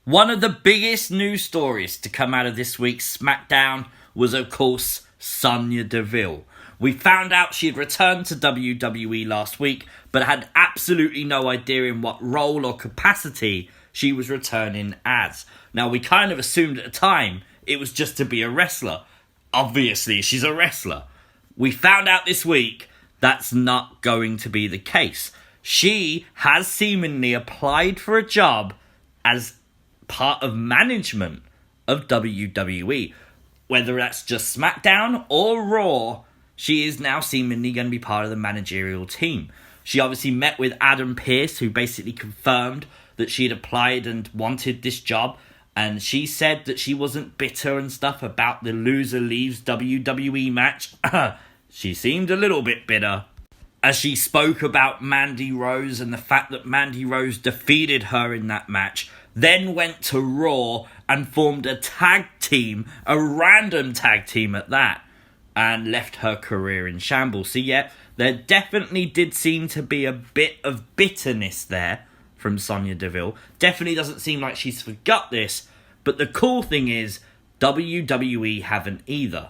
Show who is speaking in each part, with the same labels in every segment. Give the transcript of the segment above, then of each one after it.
Speaker 1: One of the biggest news stories to come out of this week's Smackdown was, of course, Sonya Deville. We found out she had returned to WWE last week, but had absolutely no idea in what role or capacity she was returning as. Now, we kind of assumed at the time it was just to be a wrestler. Obviously, she's a wrestler. We found out this week that's not going to be the case. She has seemingly applied for a job as part of management of WWE. Whether that's just SmackDown or Raw, she is now seemingly going to be part of the managerial team. She obviously met with Adam Pearce, who basically confirmed that she had applied and wanted this job. And she said that she wasn't bitter and stuff about the loser leaves WWE match. She seemed a little bit bitter, as she spoke about Mandy Rose and the fact that Mandy Rose defeated her in that match, then went to Raw and formed a tag team, a random tag team at that, and left her career in shambles. So yeah, there definitely did seem to be a bit of bitterness there from Sonya Deville. Definitely doesn't seem like she's forgot this, but the cool thing is, WWE haven't either.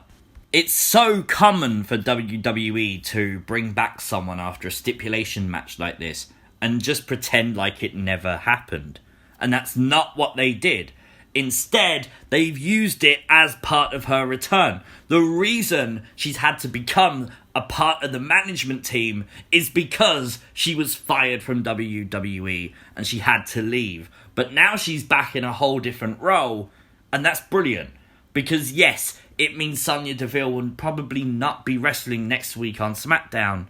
Speaker 1: It's so common for WWE to bring back someone after a stipulation match like this and just pretend like it never happened. And that's not what they did. Instead, they've used it as part of her return. The reason she's had to become a part of the management team is because she was fired from WWE and she had to leave. But now she's back in a whole different role, and that's brilliant. Because yes, it means Sonya Deville will probably not be wrestling next week on SmackDown,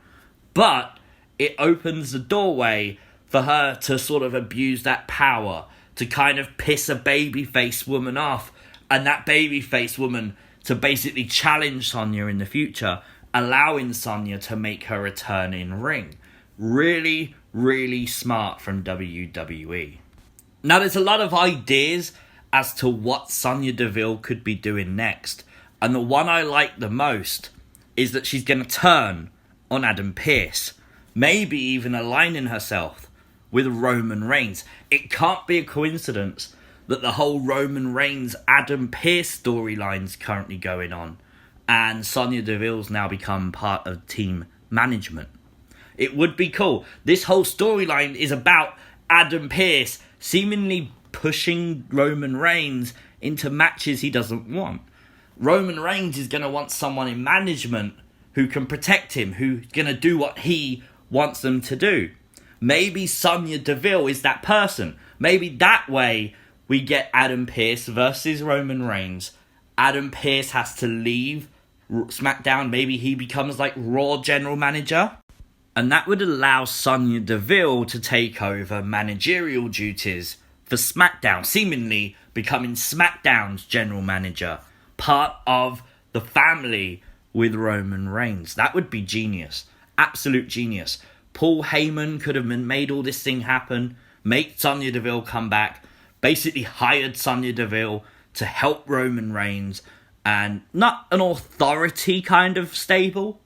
Speaker 1: but it opens the doorway for her to sort of abuse that power, to kind of piss a babyface woman off, and that babyface woman to basically challenge Sonya in the future, allowing Sonya to make her return in ring. Really, really smart from WWE. Now, there's a lot of ideas as to what Sonya Deville could be doing next, and the one I like the most is that she's going to turn on Adam Pearce, maybe even aligning herself with Roman Reigns. It can't be a coincidence that the whole Roman Reigns Adam Pearce storyline's currently going on, and Sonya Deville's now become part of team management. It would be cool. This whole storyline is about Adam Pearce seemingly pushing Roman Reigns into matches he doesn't want. Roman Reigns is going to want someone in management who can protect him, who's going to do what he wants them to do. Maybe Sonya Deville is that person. Maybe that way we get Adam Pearce versus Roman Reigns. Adam Pearce has to leave SmackDown. Maybe he becomes like Raw general manager. And that would allow Sonya Deville to take over managerial duties for SmackDown, seemingly becoming SmackDown's general manager, part of the family with Roman Reigns. That would be genius. Absolute genius. Paul Heyman could have made all this thing happen, make Sonya Deville come back, basically hired Sonya Deville to help Roman Reigns, and not an authority kind of stable,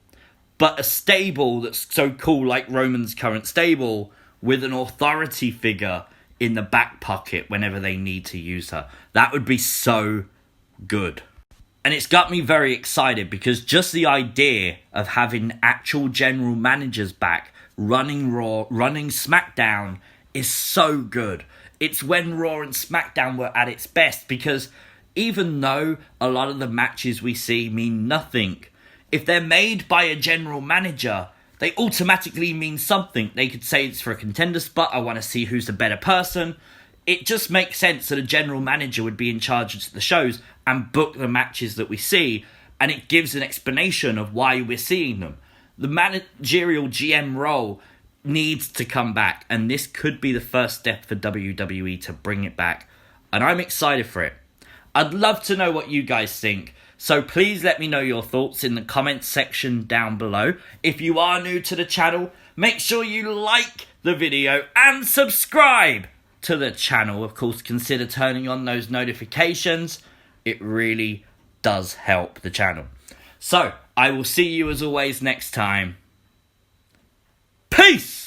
Speaker 1: but a stable that's so cool like Roman's current stable, with an authority figure in the back pocket whenever they need to use her. That would be so good. And it's got me very excited because just the idea of having actual general managers back, running Raw, running SmackDown, is so good. It's when Raw and SmackDown were at its best, because even though a lot of the matches we see mean nothing, if they're made by a general manager, they automatically mean something. They could say it's for a contender spot, I want to see who's the better person. It just makes sense that a general manager would be in charge of the shows and book the matches that we see, and it gives an explanation of why we're seeing them. The managerial GM role needs to come back, and this could be the first step for WWE to bring it back, and I'm excited for it. I'd love to know what you guys think, so please let me know your thoughts in the comments section down below. If you are new to the channel, make sure you like the video and subscribe to the channel. Of course, consider turning on those notifications. It really does help the channel. So, I will see you as always next time. Peace!